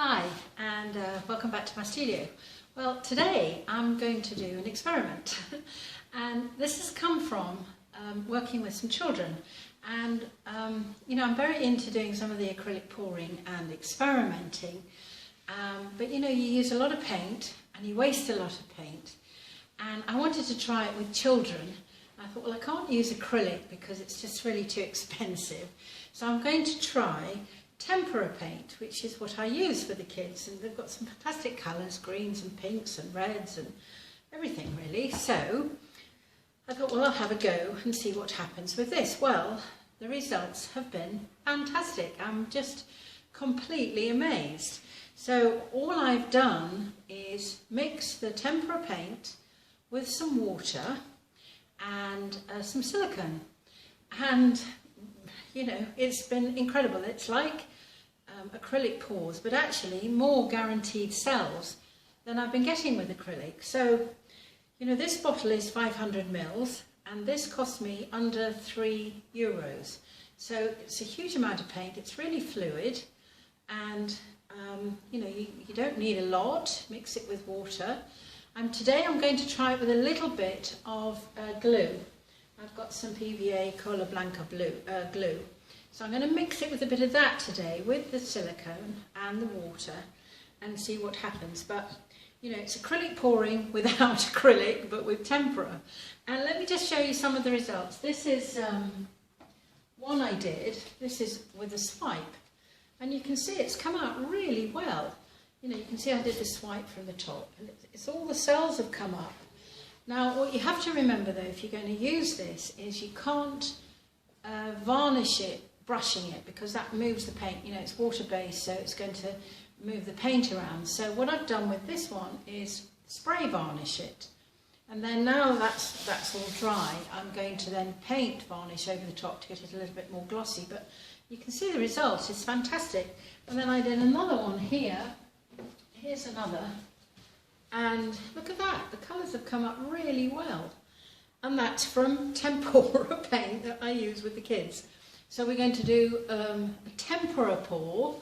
Hi, and welcome back to my studio. Well, today I'm going to do an experiment and this has come from working with some children, and I'm very into doing some of the acrylic pouring and experimenting, but you use a lot of paint and you waste a lot of paint, and I wanted to try it with children. I thought, well, I can't use acrylic because it's just really too expensive, so I'm going to try Tempura paint, which is what I use for the kids, and they've got some fantastic colours, greens and pinks and reds and everything really. So I thought, well, I'll have a go and see what happens with this. Well, the results have been fantastic. I'm just completely amazed. So all I've done is mix the tempera paint with some water and some silicone, and it's been incredible. It's like acrylic pours, but actually more guaranteed cells than I've been getting with acrylic. So, this bottle is 500 mils and this cost me under €3. So it's a huge amount of paint. It's really fluid, and you don't need a lot. Mix it with water. And today I'm going to try it with a little bit of glue. I've got some PVA Cola Blanca glue. So I'm going to mix it with a bit of that today with the silicone and the water and see what happens. But, it's acrylic pouring without acrylic, but with tempera. And let me just show you some of the results. This is one I did. This is with a swipe. And you can see it's come out really well. You can see I did the swipe from the top, and it's all the cells have come up. Now, what you have to remember, though, if you're going to use this, is you can't varnish it, brushing it, because that moves the paint. It's water-based, so it's going to move the paint around. So what I've done with this one is spray varnish it. And then now that's all dry, I'm going to then paint varnish over the top to get it a little bit more glossy. But you can see the result is fantastic. And then I did another one here. Here's another. And look at that, the colours have come up really well. And that's from Tempura paint that I use with the kids. So we're going to do a tempera pour,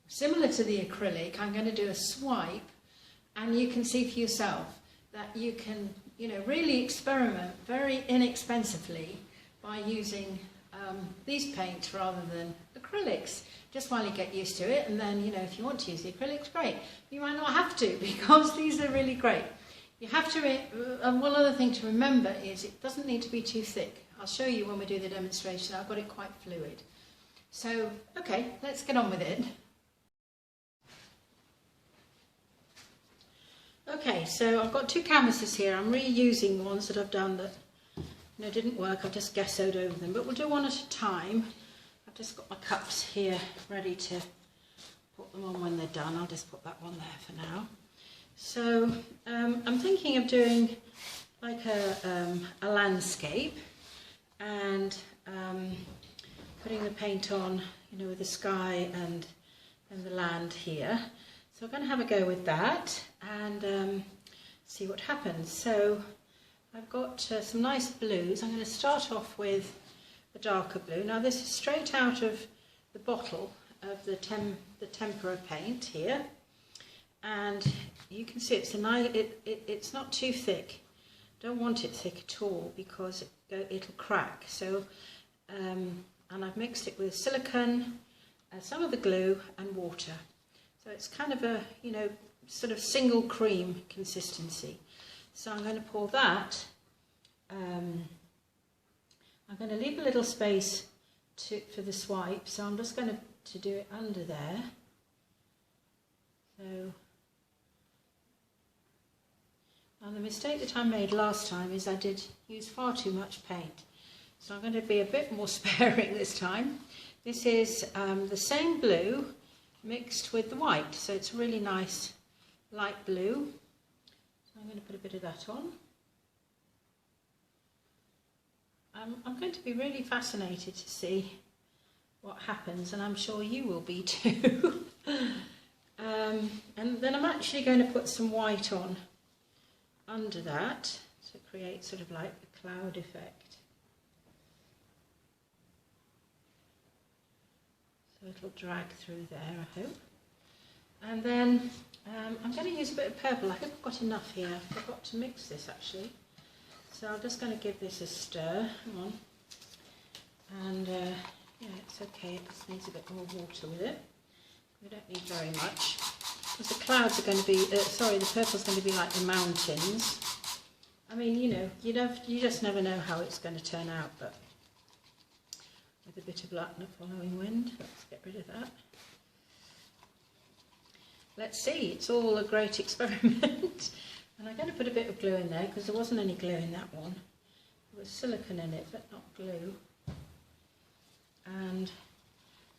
similar to the acrylic. I'm going to do a swipe, and you can see for yourself that you can, really experiment very inexpensively by using these paints rather than acrylics, just while you get used to it. And then, if you want to use the acrylics, great. You might not have to, because these are really great. You have to, and one other thing to remember is it doesn't need to be too thick. I'll show you when we do the demonstration. I've got it quite fluid. So, okay, let's get on with it. Okay, so I've got two canvases here. I'm reusing ones that I've done that didn't work. I've just gessoed over them, but we'll do one at a time. I've just got my cups here ready to put them on when they're done. I'll just put that one there for now. So I'm thinking of doing like a landscape, and putting the paint on, with the sky and the land here. So I'm going to have a go with that and see what happens. So I've got some nice blues. I'm going to start off with a darker blue. Now this is straight out of the bottle of the tempera paint here, and you can see it's a nice. It's not too thick. Don't want it thick at all because it'll crack. So and I've mixed it with silicone, some of the glue and water. So it's kind of a sort of single cream consistency. So I'm going to pour that. I'm going to leave a little space for the swipe, so I'm just going to do it under there. So now the mistake that I made last time is I did use far too much paint. So I'm going to be a bit more sparing this time. This is the same blue mixed with the white, so it's a really nice light blue. So I'm going to put a bit of that on. I'm going to be really fascinated to see what happens, and I'm sure you will be too. And then I'm actually going to put some white on under that to create sort of like a cloud effect. So it'll drag through there, I hope. And then I'm going to use a bit of purple. I think I've got enough here. I forgot to mix this actually. So I'm just going to give this a stir. Hang on. And yeah, it's okay. It just needs a bit more water with it. We don't need very much. Because the clouds are going to be, the purple's going to be like the mountains. I mean, you know, you just never know how it's going to turn out, but with a bit of luck and a following wind, let's get rid of that. Let's see, it's all a great experiment. And I'm going to put a bit of glue in there because there wasn't any glue in that one. There was silicone in it, but not glue. And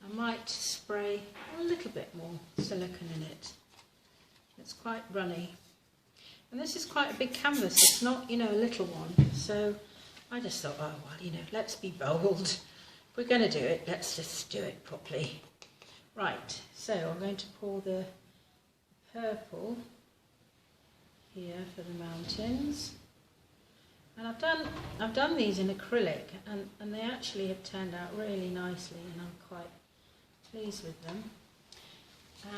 I might spray a little bit more silicone in it. It's quite runny. And this is quite a big canvas, it's not, you know, a little one. So I just thought, oh, well, you know, let's be bold. If we're going to do it, let's just do it properly. Right, so I'm going to pour the purple here for the mountains. And I've done these in acrylic, and they actually have turned out really nicely, and I'm quite pleased with them.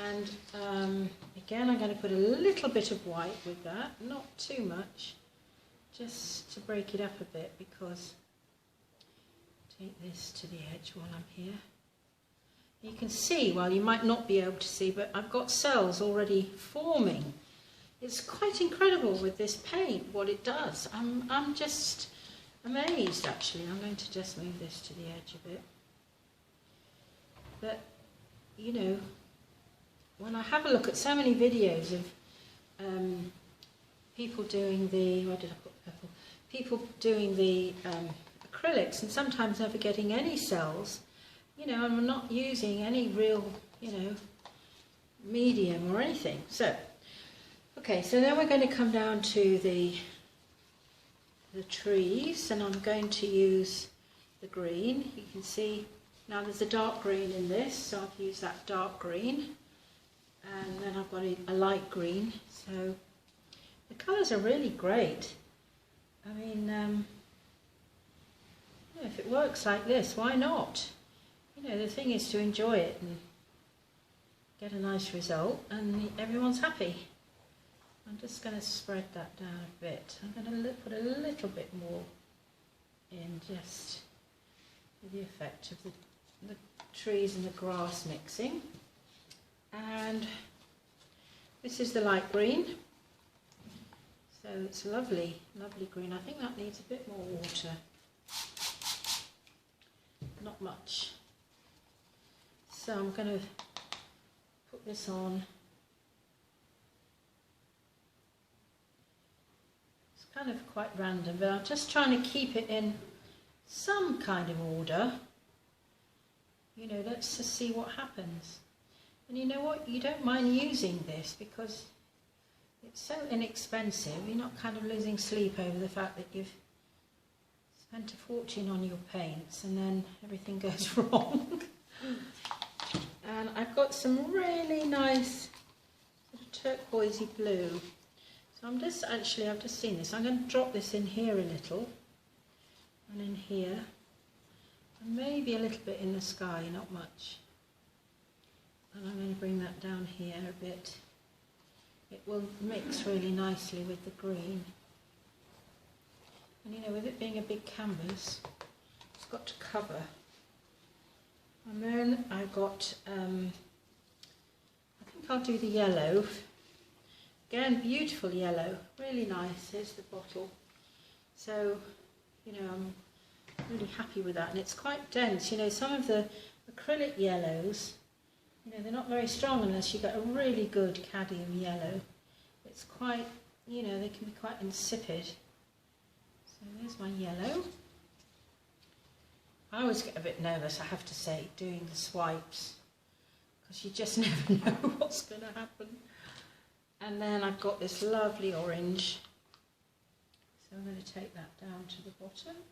And again, I'm going to put a little bit of white with that, not too much, just to break it up a bit, because take this to the edge while I'm here. You can see, well, you might not be able to see, but I've got cells already forming. It's quite incredible with this paint, what it does. I'm just amazed, actually. I'm going to just move this to the edge a bit. But, you know, when I have a look at so many videos of people doing the, where did I put purple? People doing the acrylics and sometimes never getting any cells, you know, and we're not using any real, you know, medium or anything. So, okay, so then we're going to come down to the trees, and I'm going to use the green. You can see now there's a dark green in this, so I've used that dark green. And then I've got a light green, so the colours are really great. I mean, you know, if it works like this, why not? You know, the thing is to enjoy it and get a nice result, and everyone's happy. I'm just going to spread that down a bit. I'm going to put a little bit more in, just with the effect of the trees and the grass mixing. And this is the light green, so it's lovely, lovely green. I think that needs a bit more water, not much. So I'm going to put this on. It's kind of quite random, but I'm just trying to keep it in some kind of order. You know, let's just see what happens. And you know what, you don't mind using this because it's so inexpensive. You're not kind of losing sleep over the fact that you've spent a fortune on your paints and then everything goes wrong. And I've got some really nice sort of turquoisey blue. So I'm just, actually, I've just seen this. I'm going to drop this in here a little, and in here, and maybe a little bit in the sky, not much. And I'm going to bring that down here a bit. It will mix really nicely with the green. And you know, with it being a big canvas, it's got to cover. And then I've got, I think I'll do the yellow. Again, beautiful yellow, really nice. Here's the bottle. So, you know, I'm really happy with that. And it's quite dense. You know, some of the acrylic yellows, you know, they're not very strong unless you get a really good cadmium yellow. It's quite, you know, they can be quite insipid. So there's my yellow. I always get a bit nervous, I have to say, doing the swipes, because you just never know what's going to happen. And then I've got this lovely orange. So I'm going to take that down to the bottom.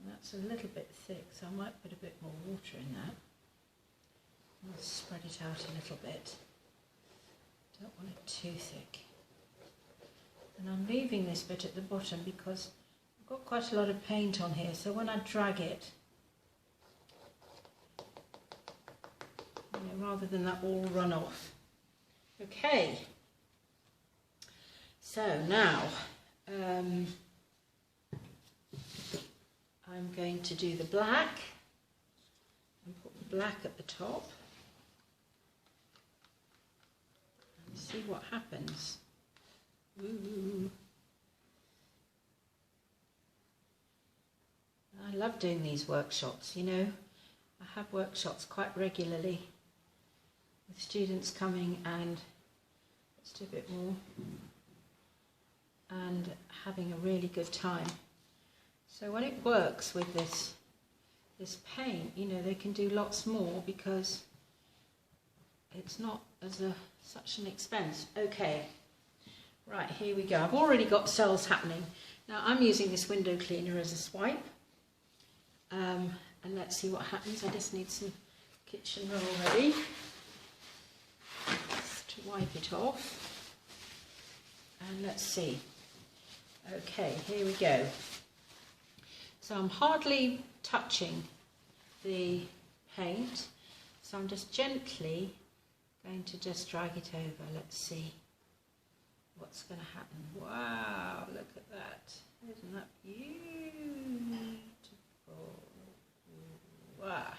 That's a little bit thick, so I might put a bit more water in that. I'll spread it out a little bit. Don't want it too thick. And I'm leaving this bit at the bottom because I've got quite a lot of paint on here, so when I drag it, rather than that all run off. Okay, so now I'm going to do the black and put the black at the top and see what happens. Ooh. I love doing these workshops, you know. I have workshops quite regularly with students coming and let's do a bit more and having a really good time. So when it works with this paint, you know, they can do lots more because it's not as such an expense. Okay, right, here we go. I've already got cells happening. Now I'm using this window cleaner as a swipe. And let's see what happens. I just need some kitchen roll ready just to wipe it off. And let's see. Okay, here we go. So I'm hardly touching the paint, so I'm just gently going to just drag it over. Let's see what's going to happen. Wow, look at that. Isn't that beautiful? Wow.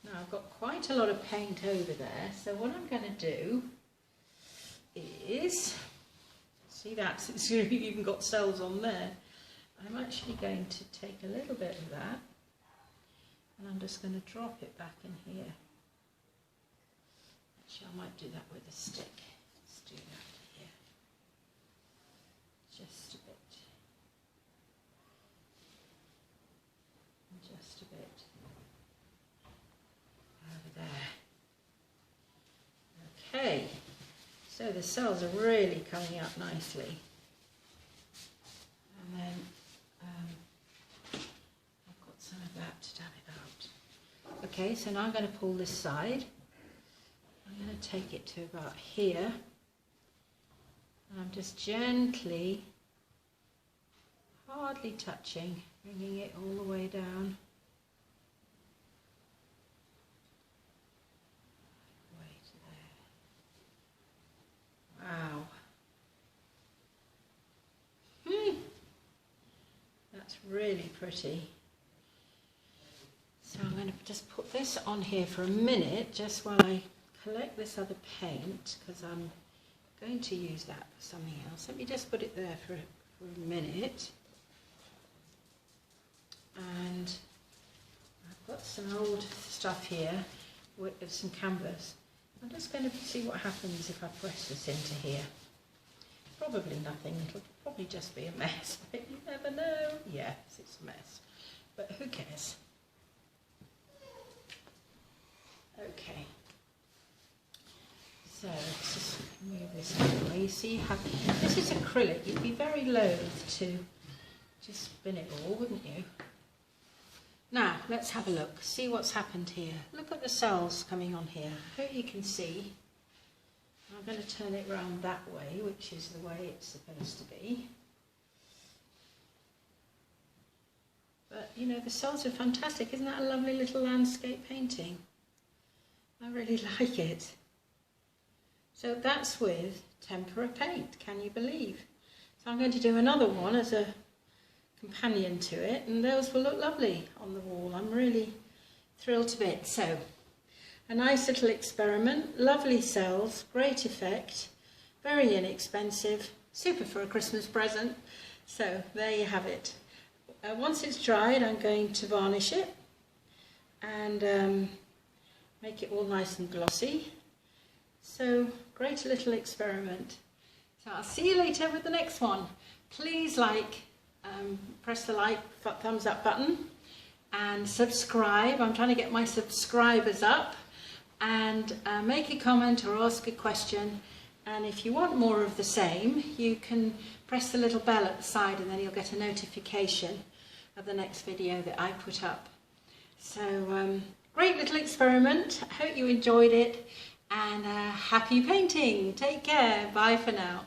Now I've got quite a lot of paint over there, so what I'm going to do is, see that, it's even got cells on there. I'm actually going to take a little bit of that and I'm just going to drop it back in here. Actually, I might do that with a stick. Let's do that here. Just a bit. And just a bit over there. Okay, so the cells are really coming up nicely. And then I've got some of that to dab it out. Okay, so now I'm going to pull this side. I'm going to take it to about here. And I'm just gently, hardly touching, bringing it all the way down. Way to there. Wow. That's really pretty. So I'm going to just put this on here for a minute, just while I collect this other paint, because I'm going to use that for something else. Let me just put it there for a minute. And I've got some old stuff here with some canvas. I'm just going to see what happens if I press this into here. Probably nothing, it'll probably just be a mess, but you never know. Yes, it's a mess, but who cares? Okay, so let's just move this out of the way. You see how this is acrylic. You'd be very loath to just spin it all, wouldn't you? Now let's have a look, see what's happened here. Look at the cells coming on here. I hope you can see. I'm going to turn it round that way, which is the way it's supposed to be. But, you know, the cells are fantastic. Isn't that a lovely little landscape painting? I really like it. So that's with Tempura paint, can you believe? So I'm going to do another one as a companion to it, and those will look lovely on the wall. I'm really thrilled to bits. So, a nice little experiment, lovely cells, great effect, very inexpensive, super for a Christmas present. So there you have it. Once it's dried, I'm going to varnish it and make it all nice and glossy. So great little experiment. So I'll see you later with the next one. Please press the thumbs up button and subscribe. I'm trying to get my subscribers up. And make a comment or ask a question, and if you want more of the same, you can press the little bell at the side and then you'll get a notification of the next video that I put up. So great little experiment, I hope you enjoyed it, and happy painting. Take care, bye for now.